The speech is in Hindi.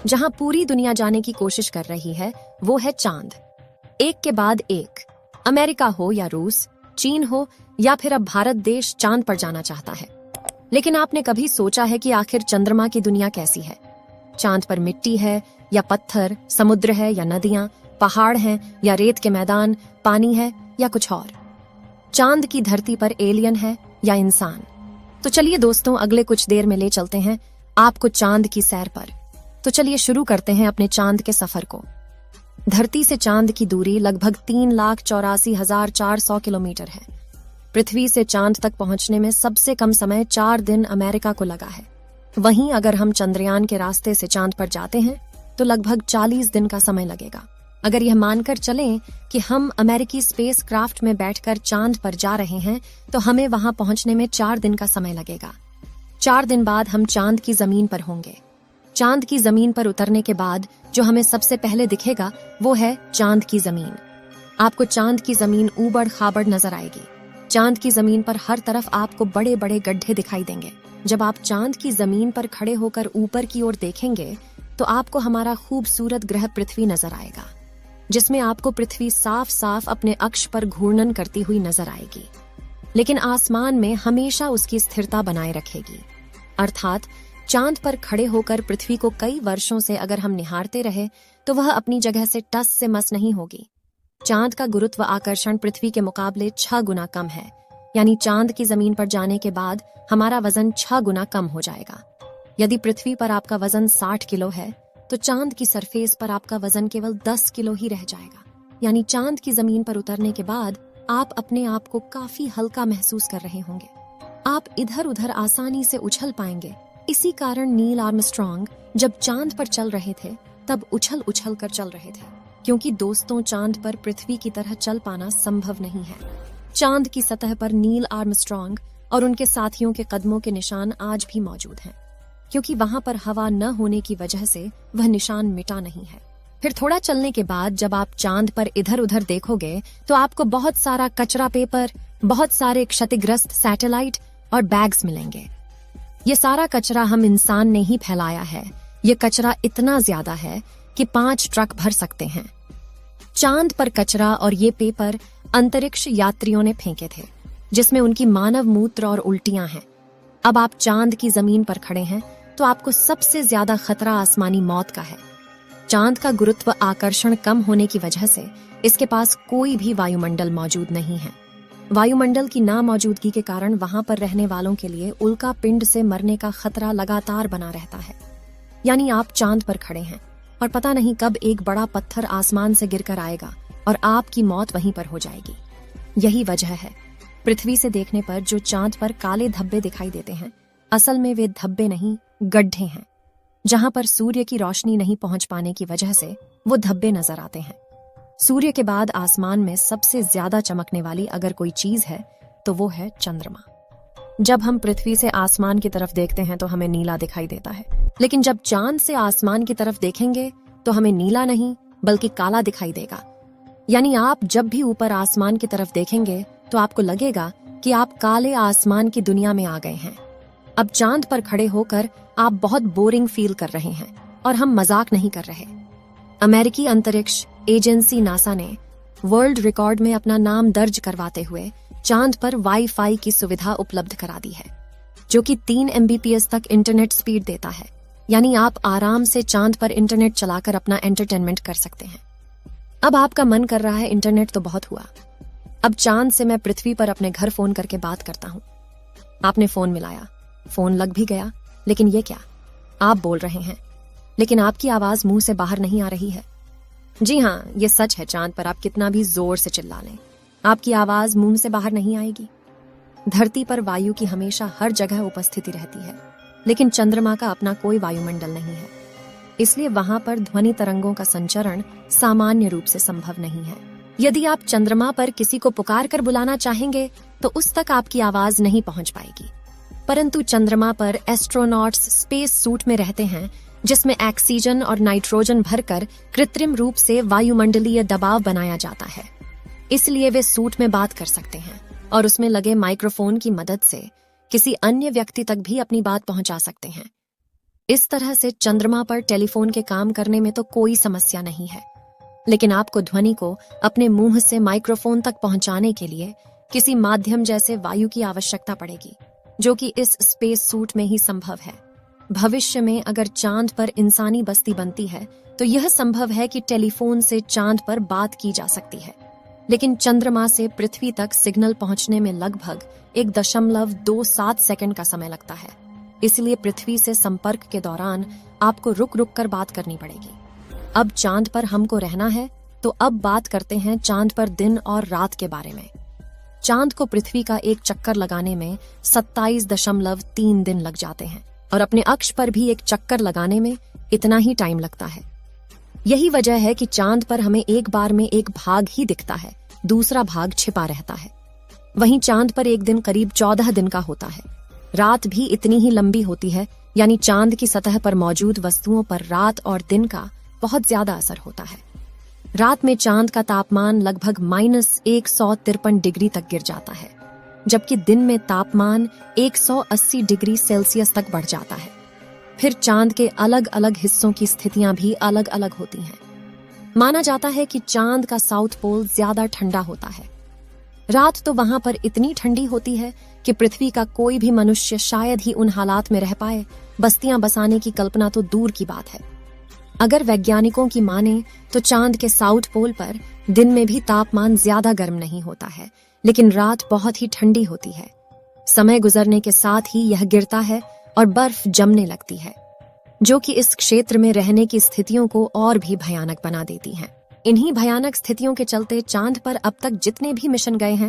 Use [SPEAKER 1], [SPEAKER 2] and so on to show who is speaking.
[SPEAKER 1] जहां पूरी दुनिया जाने की कोशिश कर रही है वो है चांद। एक के बाद एक, अमेरिका हो या रूस, चीन हो या फिर अब भारत देश चांद पर जाना चाहता है। लेकिन आपने कभी सोचा है कि आखिर चंद्रमा की दुनिया कैसी है? चांद पर मिट्टी है या पत्थर, समुद्र है या नदियां, पहाड़ हैं या रेत के मैदान, पानी है या कुछ और? चांद की धरती पर एलियन है या इंसान? तो चलिए दोस्तों, अगले कुछ देर में ले चलते हैं आपको चांद की सैर पर। तो चलिए शुरू करते हैं अपने चांद के सफर को। धरती से चांद की दूरी लगभग 3,84,400 किलोमीटर है। पृथ्वी से चांद तक पहुंचने में सबसे कम समय 4 दिन अमेरिका को लगा है। वहीं अगर हम चंद्रयान के रास्ते से चांद पर जाते हैं तो लगभग 40 दिन का समय लगेगा। अगर यह मानकर चलें कि हम अमेरिकी स्पेस क्राफ्ट में बैठकर चांद पर जा रहे हैं तो हमें वहां पहुंचने में 4 दिन का समय लगेगा। 4 दिन बाद हम चांद की जमीन पर होंगे। चांद की जमीन पर उतरने के बाद जो हमें सबसे पहले दिखेगा वो है चांद की जमीन। आपको चांद की जमीन ऊबड़ खाबड़ नजर आएगी। चांद की जमीन पर हर तरफ आपको बड़े बड़े गड्ढे दिखाई देंगे। जब आप चांद की जमीन पर खड़े होकर ऊपर की ओर देखेंगे तो आपको हमारा खूबसूरत ग्रह पृथ्वी नजर आएगा, जिसमें आपको पृथ्वी साफ साफ अपने अक्ष पर घूर्णन करती हुई नजर आएगी, लेकिन आसमान में हमेशा उसकी स्थिरता बनाए रखेगी। अर्थात चांद पर खड़े होकर पृथ्वी को कई वर्षों से अगर हम निहारते रहे तो वह अपनी जगह से टस से मस नहीं होगी। चांद का गुरुत्व आकर्षण पृथ्वी के मुकाबले 6 गुना कम है, यानी चांद की जमीन पर जाने के बाद हमारा वजन 6 गुना कम हो जाएगा। यदि पृथ्वी पर आपका वजन 60 किलो है तो चांद की सरफेस पर आपका वजन केवल 10 किलो ही रह जाएगा। यानी चांद की जमीन पर उतरने के बाद आप अपने आप को काफी हल्का महसूस कर रहे होंगे। आप इधर उधर आसानी से उछल पाएंगे। इसी कारण नील आर्मस्ट्रॉन्ग जब चांद पर चल रहे थे तब उछल उछल कर चल रहे थे, क्योंकि दोस्तों चांद पर पृथ्वी की तरह चल पाना संभव नहीं है। चांद की सतह पर नील आर्मस्ट्रॉन्ग और उनके साथियों के कदमों के निशान आज भी मौजूद हैं, क्योंकि वहां पर हवा न होने की वजह से वह निशान मिटा नहीं है। फिर थोड़ा चलने के बाद जब आप चांद पर इधर उधर देखोगे तो आपको बहुत सारा कचरा पेपर, बहुत सारे क्षतिग्रस्त सैटेलाइट और बैग्स मिलेंगे। ये सारा कचरा हम इंसान ने ही फैलाया है। ये कचरा इतना ज्यादा है कि 5 ट्रक भर सकते हैं। चांद पर कचरा और ये पेपर अंतरिक्ष यात्रियों ने फेंके थे, जिसमें उनकी मानव मूत्र और उल्टियां हैं। अब आप चांद की जमीन पर खड़े हैं तो आपको सबसे ज्यादा खतरा आसमानी मौत का है। चांद का गुरुत्व आकर्षण कम होने की वजह से इसके पास कोई भी वायुमंडल मौजूद नहीं है। वायुमंडल की नामौजूदगी के कारण वहां पर रहने वालों के लिए उल्का पिंड से मरने का खतरा लगातार बना रहता है। यानी आप चांद पर खड़े हैं और पता नहीं कब एक बड़ा पत्थर आसमान से गिरकर आएगा और आपकी मौत वहीं पर हो जाएगी। यही वजह है पृथ्वी से देखने पर जो चांद पर काले धब्बे दिखाई देते हैं, असल में वे धब्बे नहीं, गड्ढे हैं। जहां पर सूर्य की रोशनी नहीं पहुंच पाने की वजह से वो धब्बे नजर आते हैं। सूर्य के बाद आसमान में सबसे ज्यादा चमकने वाली अगर कोई चीज है तो वो है चंद्रमा। जब हम पृथ्वी से आसमान की तरफ देखते हैं तो हमें नीला दिखाई देता है, लेकिन जब चांद से आसमान की तरफ देखेंगे तो हमें नीला नहीं बल्कि काला दिखाई देगा। यानी आप जब भी ऊपर आसमान की तरफ देखेंगे तो आपको लगेगा कि आप काले आसमान की दुनिया में आ गए हैं। अब चांद पर खड़े होकर आप बहुत बोरिंग फील कर रहे हैं और हम मजाक नहीं कर रहे। अमेरिकी अंतरिक्ष एजेंसी नासा ने वर्ल्ड रिकॉर्ड में अपना नाम दर्ज करवाते हुए चांद पर वाईफाई की सुविधा उपलब्ध करा दी है, जो कि 3 MBPS तक इंटरनेट स्पीड देता है। यानी आप आराम से चांद पर इंटरनेट चलाकर अपना एंटरटेनमेंट कर सकते हैं। अब आपका मन कर रहा है इंटरनेट तो बहुत हुआ, अब चांद से मैं पृथ्वी पर अपने घर फोन करके बात करता हूँ। आपने फोन मिलाया, फोन लग भी गया, लेकिन ये क्या, आप बोल रहे हैं लेकिन आपकी आवाज मुंह से बाहर नहीं आ रही है। जी हाँ, ये सच है, चांद पर आप कितना भी जोर से चिल्ला लें, आपकी आवाज मुंह से बाहर नहीं आएगी। धरती पर वायु की हमेशा हर जगह उपस्थिति रहती है, लेकिन चंद्रमा का अपना कोई वायुमंडल नहीं है, इसलिए वहां पर ध्वनि तरंगों का संचरण सामान्य रूप से संभव नहीं है। यदि आप चंद्रमा पर किसी को पुकार कर बुलाना चाहेंगे तो उस तक आपकी आवाज नहीं पहुंच पाएगी। परंतु चंद्रमा पर एस्ट्रोनॉट्स स्पेस सूट में रहते हैं, जिसमें ऑक्सीजन और नाइट्रोजन भरकर कृत्रिम रूप से वायुमंडलीय दबाव बनाया जाता है। इसलिए वे सूट में बात कर सकते हैं और उसमें लगे माइक्रोफोन की मदद से किसी अन्य व्यक्ति तक भी अपनी बात पहुंचा सकते हैं। इस तरह से चंद्रमा पर टेलीफोन के काम करने में तो कोई समस्या नहीं है, लेकिन आपको ध्वनि को अपने मुंह से माइक्रोफोन तक पहुंचाने के लिए किसी माध्यम जैसे वायु की आवश्यकता पड़ेगी, जो कि इस स्पेस सूट में ही संभव है। भविष्य में अगर चांद पर इंसानी बस्ती बनती है तो यह संभव है कि टेलीफोन से चांद पर बात की जा सकती है, लेकिन चंद्रमा से पृथ्वी तक सिग्नल पहुंचने में लगभग 1.27 सेकंड का समय लगता है। इसलिए पृथ्वी से संपर्क के दौरान आपको रुक रुक कर बात करनी पड़ेगी। अब चांद पर हमको रहना है, तो अब बात करते हैं चांद पर दिन और रात के बारे में। चांद को पृथ्वी का एक चक्कर लगाने में 27.3 दिन लग जाते हैं और अपने अक्ष पर भी एक चक्कर लगाने में इतना ही टाइम लगता है। यही वजह है कि चांद पर हमें एक बार में एक भाग ही दिखता है, दूसरा भाग छिपा रहता है। वहीं चांद पर एक दिन करीब 14 दिन का होता है। रात भी इतनी ही लंबी होती है, यानी चांद की सतह पर मौजूद वस्तुओं पर रात और दिन का बहुत ज्यादा असर होता है। रात में चांद का तापमान लगभग -153 डिग्री तक गिर जाता है, जबकि दिन में तापमान 180 डिग्री सेल्सियस तक बढ़ जाता है। फिर चांद के अलग अलग हिस्सों की स्थितियां भी अलग अलग होती हैं। माना जाता है कि चांद का साउथ पोल ज्यादा ठंडा होता है। रात तो वहां पर इतनी ठंडी होती है कि पृथ्वी का कोई भी मनुष्य शायद ही उन हालात में रह पाए। बस्तियां बसाने की कल्पना तो दूर की बात है। अगर वैज्ञानिकों की माने तो चांद के साउथ पोल पर दिन में भी तापमान ज्यादा गर्म नहीं होता है, लेकिन रात बहुत ही ठंडी होती है। समय गुजरने के साथ ही यह गिरता है और बर्फ जमने लगती है, जो कि इस क्षेत्र में रहने की स्थितियों को और भी भयानक बना देती हैं। इन्हीं भयानक स्थितियों के चलते चांद पर अब तक जितने भी मिशन गए हैं